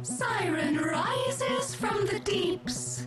Siren rises from the deeps.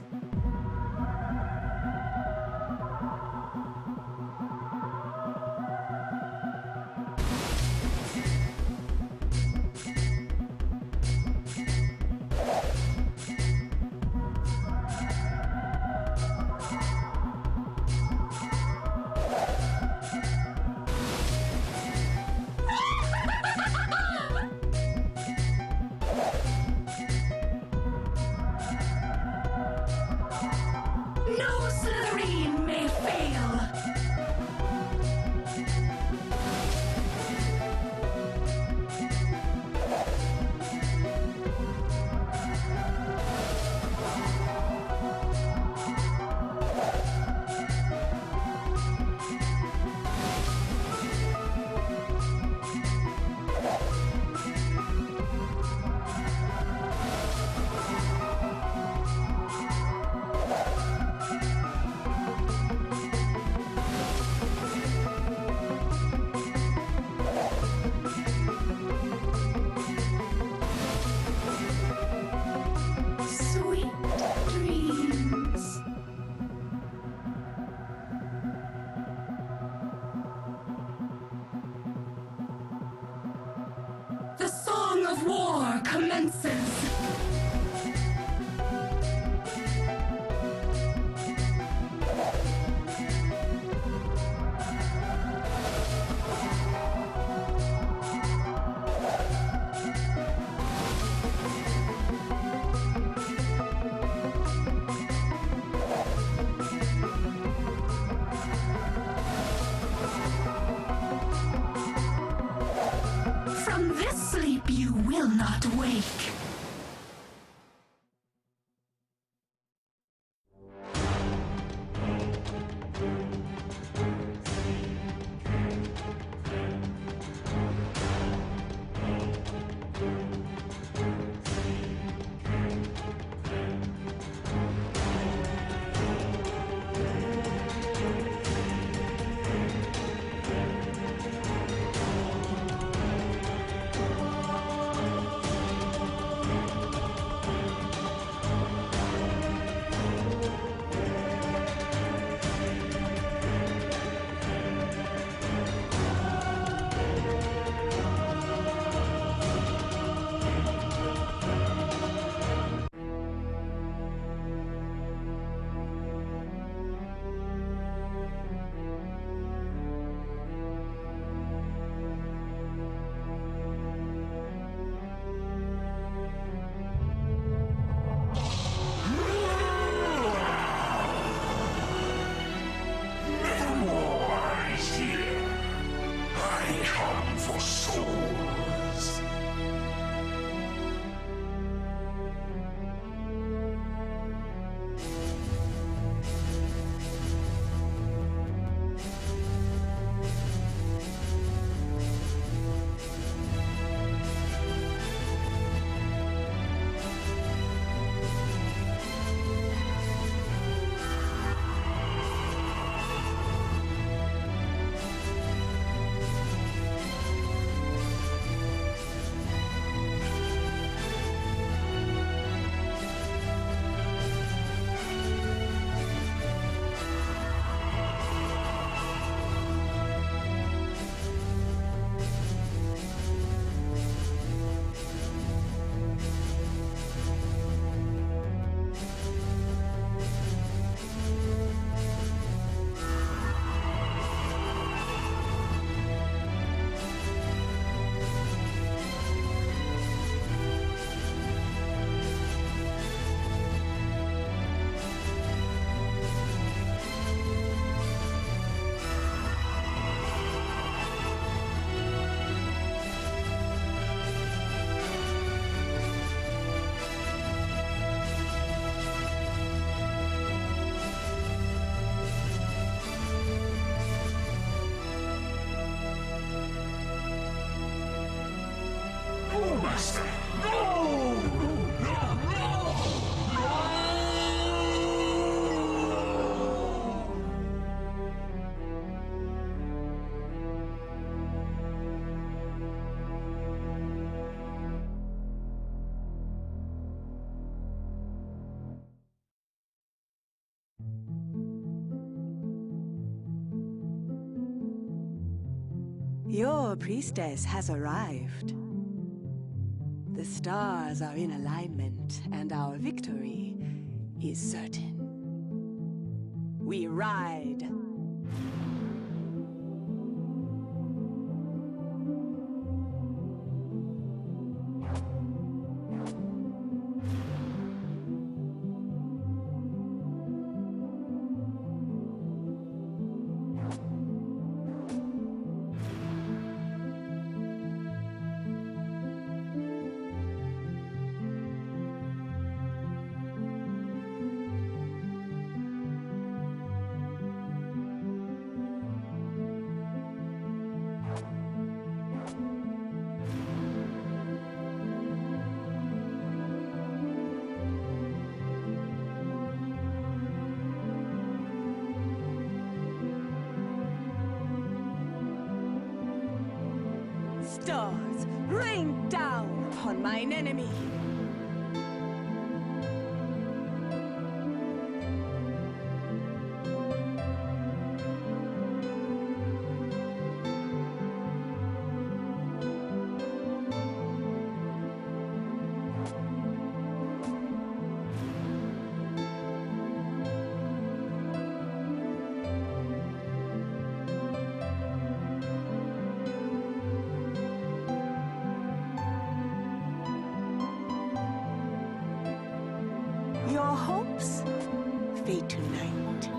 The song of war commences! From this sleep you will not wake. They come for souls. Master! No! Your priestess has arrived. The stars are in alignment, and our victory is certain. We ride. Stars, rain down upon mine enemy! Your hopes fade tonight.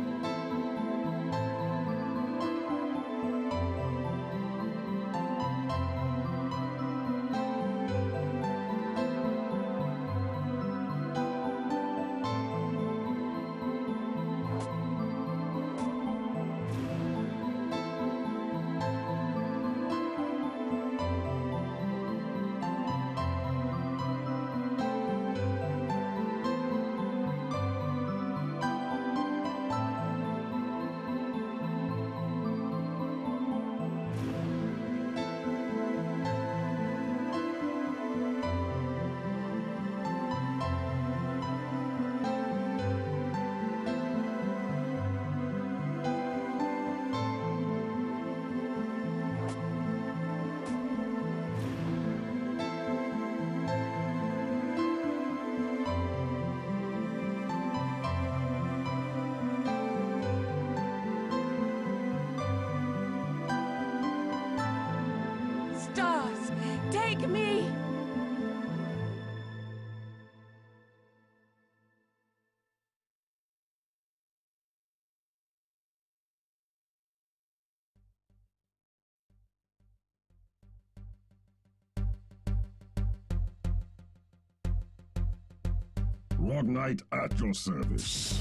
Rogue Knight at your service.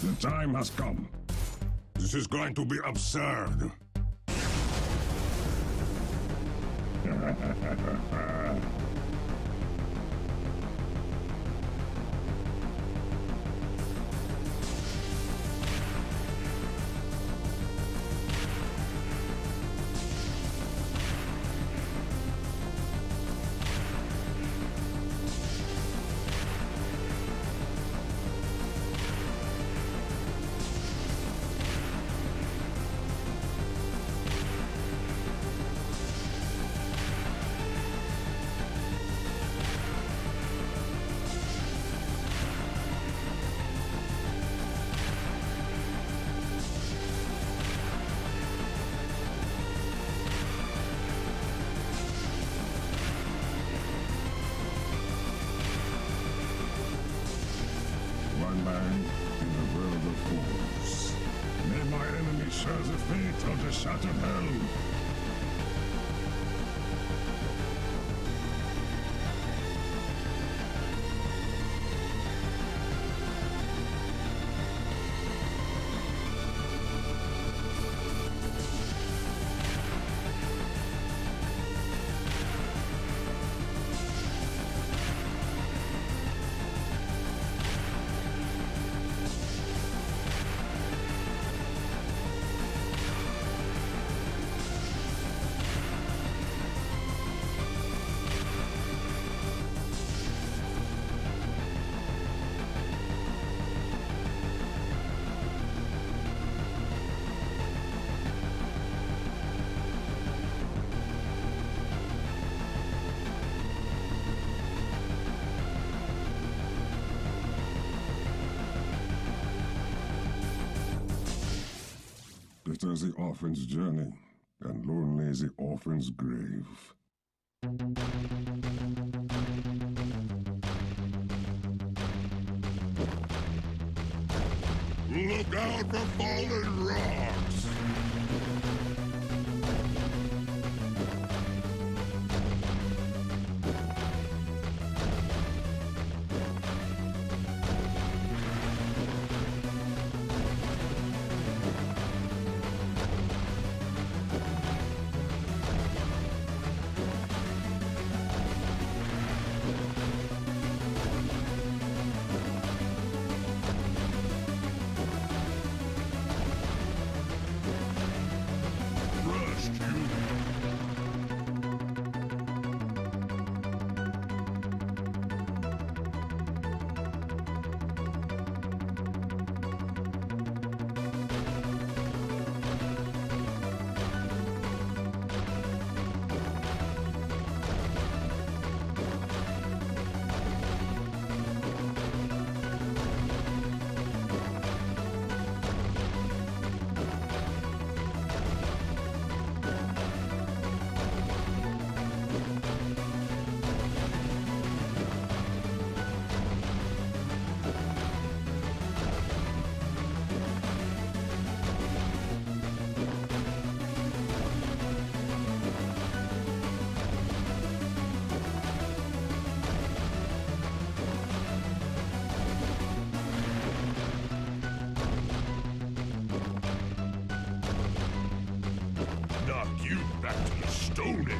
The time has come. This is going to be absurd. One man in a world of fools. May my enemy share the fate of the shattered hell. Bitter the orphan's journey, and lonely the orphan's grave. Look out for fallen rocks! You back to the Stone Age.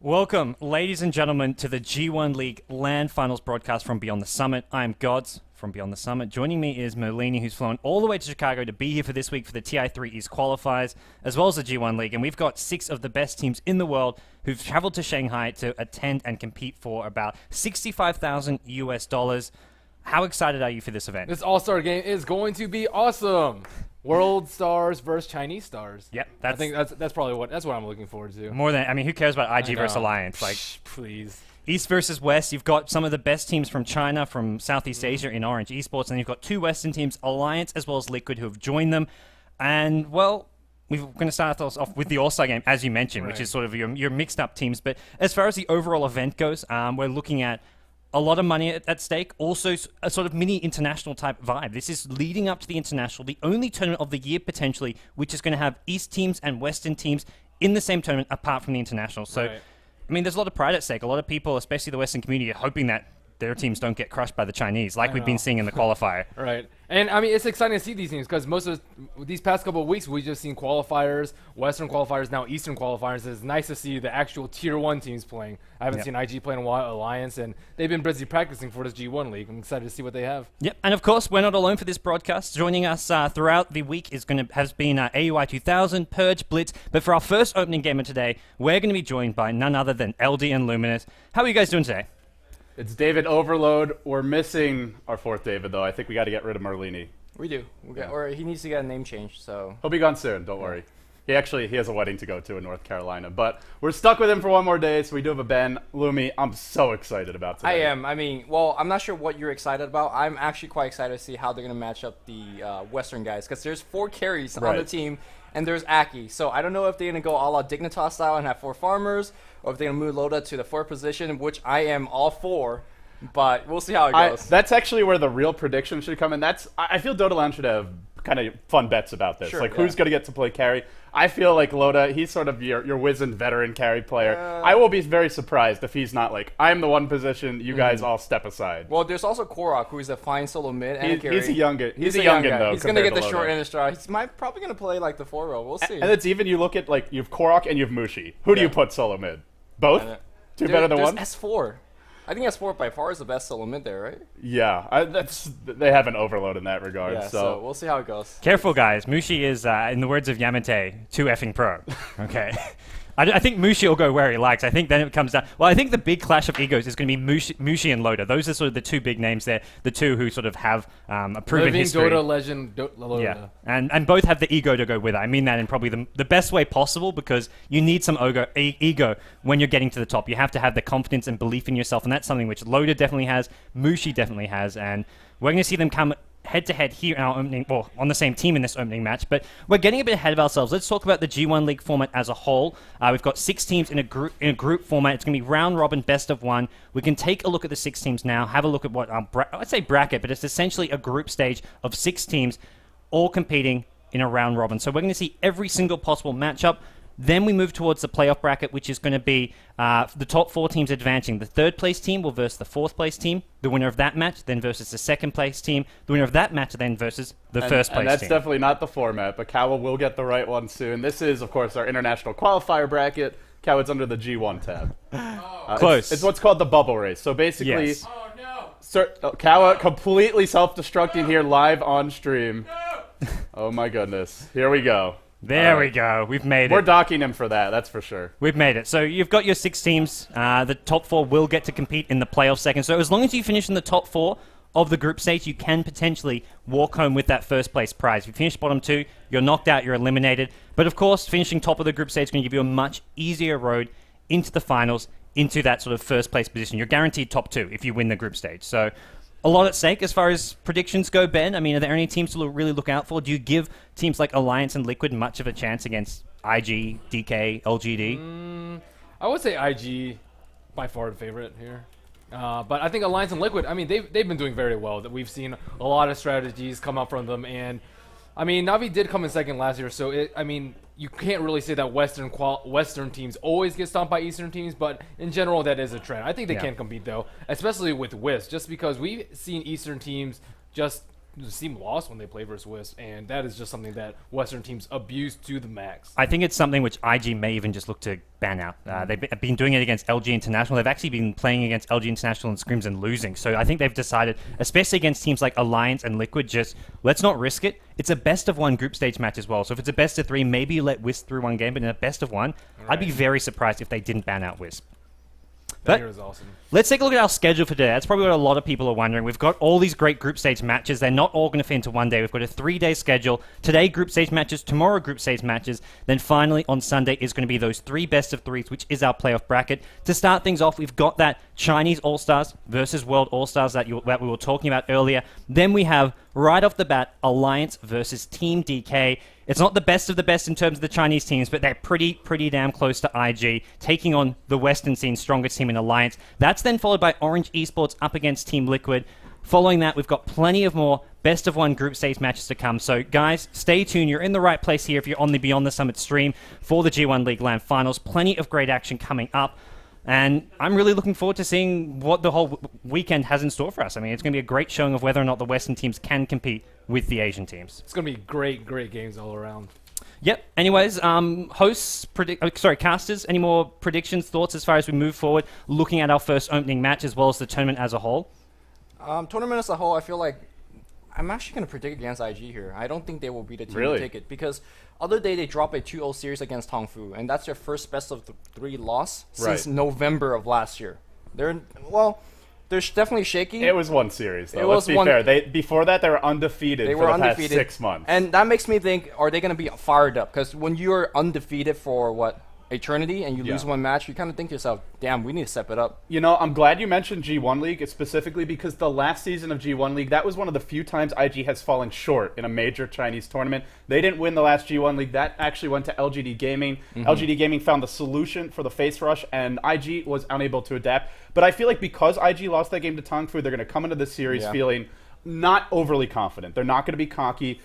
Welcome, ladies and gentlemen, to the G1 League LAN Finals broadcast from Beyond the Summit. I am Gods from Beyond the Summit. Joining me is Merlini, who's flown all the way to Chicago to be here for this week for the TI3 East qualifiers, as well as the G1 League. And we've got 6 of the best teams in the world who've traveled to Shanghai to attend and compete for about $65,000 US. How excited are you for this event? This All-Star game is going to be awesome. World stars versus Chinese stars. Yep, I think that's probably what I'm looking forward to. More than, I mean, who cares about IG versus know. Alliance? Like, Please. East versus West, you've got some of the best teams from China, from Southeast Asia in Orange Esports, and you've got 2 Western teams, Alliance as well as Liquid, who have joined them. And, well, we're going to start us off with the All-Star game, as you mentioned, which is sort of your mixed-up teams. But as far as the overall event goes, we're looking at a lot of money at stake, also a sort of mini international type vibe. This is leading up to the international, the only tournament of the year potentially, which is going to have East teams and Western teams in the same tournament apart from the international. So, I mean, there's a lot of pride at stake. A lot of people, especially the Western community, are hoping that their teams don't get crushed by the Chinese, like we've been seeing in the qualifier. Right. And, I mean, it's exciting to see these teams because most of these past couple of weeks, we've just seen qualifiers, Western qualifiers, now Eastern qualifiers. It's nice to see the actual Tier 1 teams playing. I haven't seen IG play in a while, Alliance, and they've been busy practicing for this G1 League. I'm excited to see what they have. Yep, and of course, we're not alone for this broadcast. Joining us throughout the week has been AUI 2000, Purge, Blitz. But for our first opening game of today, we're going to be joined by none other than LD and Luminous. How are you guys doing today? It's David Overload. We're missing our 4th David, though. I think we got to get rid of Marlini. We do. Or he needs to get a name change, so. He'll be gone soon, don't worry. He has a wedding to go to in North Carolina. But we're stuck with him for one more day, so we do have a Ben. Lumi, I'm so excited about today. I am. I mean, well, I'm not sure what you're excited about. I'm actually quite excited to see how they're going to match up the Western guys, because there's 4 carries on the team, and there's Aki. So I don't know if they're going to go a la Dignitas style and have 4 farmers, or if they're going to move Loda to the 4th position, which I am all for. But we'll see how it goes. That's actually where the real prediction should come in. I feel Dota Lounge should have kind of fun bets about this. Who's going to get to play carry? I feel like Loda, he's sort of your wizened veteran carry player. I will be very surprised if he's not like, I'm the one position, you guys all step aside. Well, there's also Korok, who is a fine solo mid and a carry. He's a youngin. He's a youngin, though. He's going to get the short end of the straw. He's probably going to play like the 4 row. We'll see. And it's even, you look at, like, you have Korok and you have Mushi. Who do you put solo mid? Both? Two better than one? S4. I think S4 by far is the best solo mid there, right? Yeah, they have an overload in that regard. Yeah, so we'll see how it goes. Careful, guys. Mushi is, in the words of Yamate, too effing pro. Okay. I think Mushi will go where he likes. I think then it comes down. Well, I think the big clash of egos is going to be Mushi and Loda. Those are sort of the 2 big names there. The 2 who sort of have a proven Living history. Dota legend, Loda. Yeah, and both have the ego to go with it. I mean that in probably the best way possible, because you need some ego when you're getting to the top. You have to have the confidence and belief in yourself, and that's something which Loda definitely has, Mushi definitely has, and we're going to see them come head-to-head here in our opening, well, on the same team in this opening match, but we're getting a bit ahead of ourselves. Let's talk about the G1 League format as a whole. We've got 6 teams in a group format. It's going to be round-robin, best of 1. We can take a look at the 6 teams now, have a look at what I'd say bracket, but it's essentially a group stage of 6 teams all competing in a round-robin. So we're going to see every single possible matchup. Then we move towards the playoff bracket, which is going to be the top 4 teams advancing. The 3rd place team will versus the 4th place team. The winner of that match then versus the 2nd place team. The winner of that match then versus the 1st place team. And that's definitely not the format, but Kawa will get the right one soon. This is, of course, our international qualifier bracket. Kawa's under the G1 tab. Close. It's what's called the bubble race. So basically, Yes. Kawa completely self-destructing here live on stream. Oh my goodness. Here we go. There we go. We've made it. We're docking him for that, that's for sure. We've made it. So you've got your 6 teams. The top 4 will get to compete in the playoff second. So as long as you finish in the top 4 of the group stage, you can potentially walk home with that 1st place prize. If you finish bottom 2, you're knocked out, you're eliminated. But of course, finishing top of the group stage is going to give you a much easier road into the finals, into that sort of 1st place position. You're guaranteed top 2 if you win the group stage. So a lot at stake as far as predictions go, Ben. I mean, are there any teams to really look out for? Do you give teams like Alliance and Liquid much of a chance against IG, DK, LGD? I would say IG by far the favorite here. But I think Alliance and Liquid, I mean, they've been doing very well. That we've seen a lot of strategies come up from them, and I mean, Navi did come in 2nd last year, so I mean, you can't really say that Western teams always get stomped by Eastern teams, but in general, that is a trend. I think they can compete though, especially with Wisp, just because we've seen Eastern teams just seem lost when they play versus Wisp, and that is just something that Western teams abuse to the max. I think it's something which IG may even just look to ban out. They've been doing it against LG International. They've actually been playing against LG International in scrims and losing. So I think they've decided, especially against teams like Alliance and Liquid, just let's not risk it. It's a best of one group stage match as well. So if it's a best of three, maybe you let Wisp through one game, but in a best of one, I'd be very surprised if they didn't ban out Wisp. That is awesome. Let's take a look at our schedule for today. That's probably what a lot of people are wondering. We've got all these great group stage matches. They're not all going to fit into one day. We've got a 3-day schedule. Today, group stage matches. Tomorrow, group stage matches. Then finally, on Sunday, is going to be those 3 best of 3s, which is our playoff bracket. To start things off, we've got that Chinese All-Stars versus World All-Stars that we were talking about earlier. Then we have, right off the bat, Alliance versus Team DK. It's not the best of the best in terms of the Chinese teams, but they're pretty damn close to IG, taking on the Western scene's strongest team in Alliance. That's then followed by Orange Esports up against Team Liquid. Following that, we've got plenty of more best of one group stage matches to come. So, guys, stay tuned. You're in the right place here if you're on the Beyond the Summit stream for the G1 League LAN Finals. Plenty of great action coming up. And I'm really looking forward to seeing what the whole weekend has in store for us. I mean, it's going to be a great showing of whether or not the Western teams can compete with the Asian teams. It's going to be great games all around. Yep. Anyways, casters, any more predictions, thoughts as far as we move forward, looking at our first opening match as well as the tournament as a whole? Tournament as a whole, I feel like I'm actually going to predict against IG here. I don't think they will be the team to take it because other day they dropped a 2-0 series against Tongfu, and that's their first best of 3 loss since November of last year. They're definitely shaky. It was one series, though. Let's be fair. Before that, they were undefeated for the past 6 months. And that makes me think, are they going to be fired up? Because when you're undefeated for, eternity, and you lose one match, you kind of think to yourself, damn, we need to step it up. You know, I'm glad you mentioned G1 League, specifically because the last season of G1 League, that was one of the few times IG has fallen short in a major Chinese tournament. They didn't win the last G1 League. That actually went to LGD Gaming. LGD Gaming found the solution for the face rush, and IG was unable to adapt. But I feel like because IG lost that game to Tongfu, they're going to come into this series feeling not overly confident. They're not going to be cocky.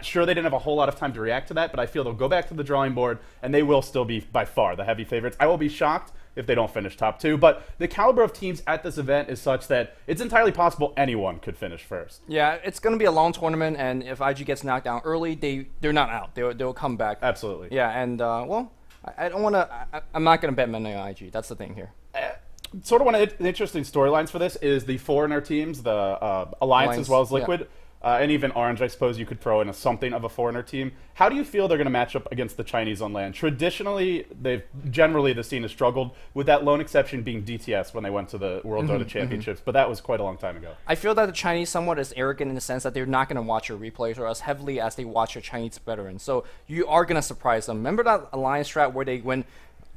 Sure, they didn't have a whole lot of time to react to that, but I feel they'll go back to the drawing board, and they will still be by far the heavy favorites. I will be shocked if they don't finish top 2, but the caliber of teams at this event is such that it's entirely possible anyone could finish first. Yeah, it's going to be a long tournament, and if IG gets knocked down early, they're not out. They'll come back. Absolutely. Yeah, and I don't want to. I'm not going to bet money on IG. That's the thing here. Sort of one of the interesting storylines for this is the foreigner teams, the Alliance as well as Liquid, and even Orange, I suppose you could throw in something of a foreigner team. How do you feel they're going to match up against the Chinese on LAN? Traditionally, the scene has struggled, with that lone exception being DTS when they went to the World Dota Championships, but that was quite a long time ago. I feel that the Chinese somewhat is arrogant in the sense that they're not going to watch your replays or as heavily as they watch your Chinese veterans. So you are going to surprise them. Remember that Alliance strat where they went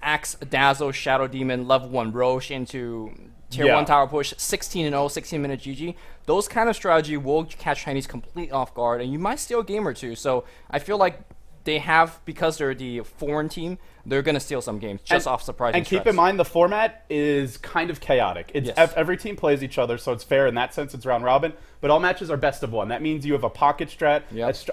Axe, Dazzle, Shadow Demon, level 1 Roche into tier 1 tower push, 16-0, 16-minute GG. Those kind of strategy will catch Chinese completely off guard, and you might steal a game or two. So I feel like they have, because they're the foreign team, they're going to steal some games just off surprising And keep in mind, the format is kind of chaotic. Every team plays each other, so it's fair in that sense. It's round robin, but all matches are best of one. That means you have a pocket strat,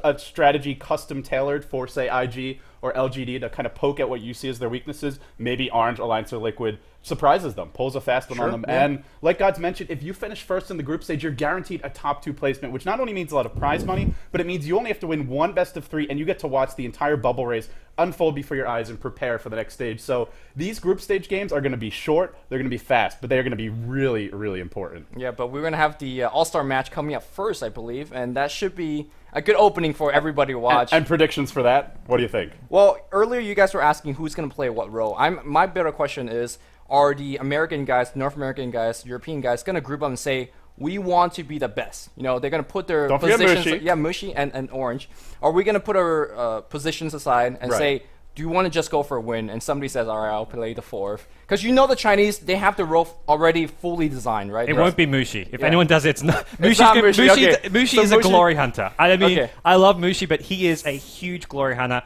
a strategy custom tailored for, say, IG or LGD to kind of poke at what you see as their weaknesses. Maybe Orange, Alliance, or Liquid surprises them, pulls a fast one on them. And like God's mentioned, if you finish first in the group stage, you're guaranteed a top 2 placement, which not only means a lot of prize money, but it means you only have to win one best of 3, and you get to watch the entire bubble race unfold before your eyes and prepare for the next stage. So these group stage games are going to be short, they're going to be fast, but they're going to be really, really important. Yeah, but we're going to have the All-Star match coming up first, I believe, and that should be a good opening for everybody to watch. And predictions for that? What do you think? Well, earlier you guys were asking who's going to play what role. My better question is, are the American guys, North American guys, European guys going to group up and say, we want to be the best? You know, they're going to put their positions... Mushi and Orange. Are we going to put our positions aside and say, do you want to just go for a win? And somebody says, all right, I'll play the 4th. Because you know the Chinese, they have the role already fully designed, right? It won't be Mushi. If anyone does it, it's not. Mushi So is a glory hunter. I mean, I love Mushi, but he is a huge glory hunter.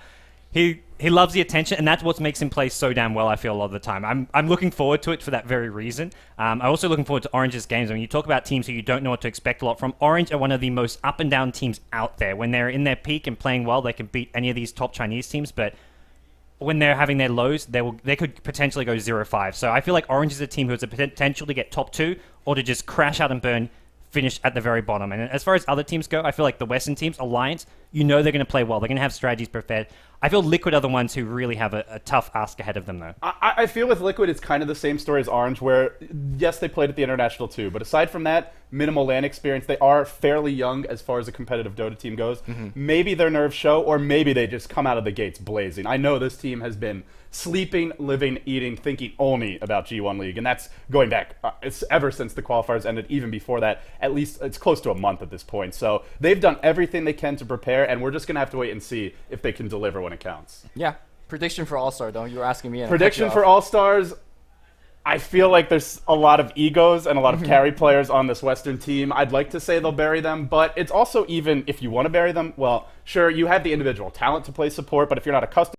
He loves the attention, and that's what makes him play so damn well, I feel, a lot of the time. I'm looking forward to it for that very reason. I'm also looking forward to Orange's games. When you talk about teams who you don't know what to expect a lot from, Orange are one of the most up-and-down teams out there. When they're in their peak and playing well, they can beat any of these top Chinese teams, but when they're having their lows, they could potentially go 0-5. So I feel like Orange is a team who has the potential to get top 2 or to just crash out and burn finish at the very bottom. And as far as other teams go, I feel like the Western teams, Alliance, you know they're going to play well. They're going to have strategies prepared. I feel Liquid are the ones who really have a tough ask ahead of them, though. I feel with Liquid, it's kind of the same story as Orange, where, yes, they played at the International too, but aside from that, minimal LAN experience, they are fairly young as far as a competitive Dota team goes. Maybe their nerves show, or maybe they just come out of the gates blazing. I know this team has been sleeping, living, eating, thinking only about G1 League, and that's going back it's ever since the qualifiers ended, even before that. At least it's close to a month at this point. So they've done everything they can to prepare, and we're just going to have to wait and see if they can deliver when it counts. Yeah. Prediction for All-Star, though. You were asking me. Prediction for All-Stars, I feel like there's a lot of egos and a lot of carry players on this Western team. I'd like to say they'll bury them, but it's also, even if you want to bury them, well, sure, you have the individual talent to play support, but if you're not accustomed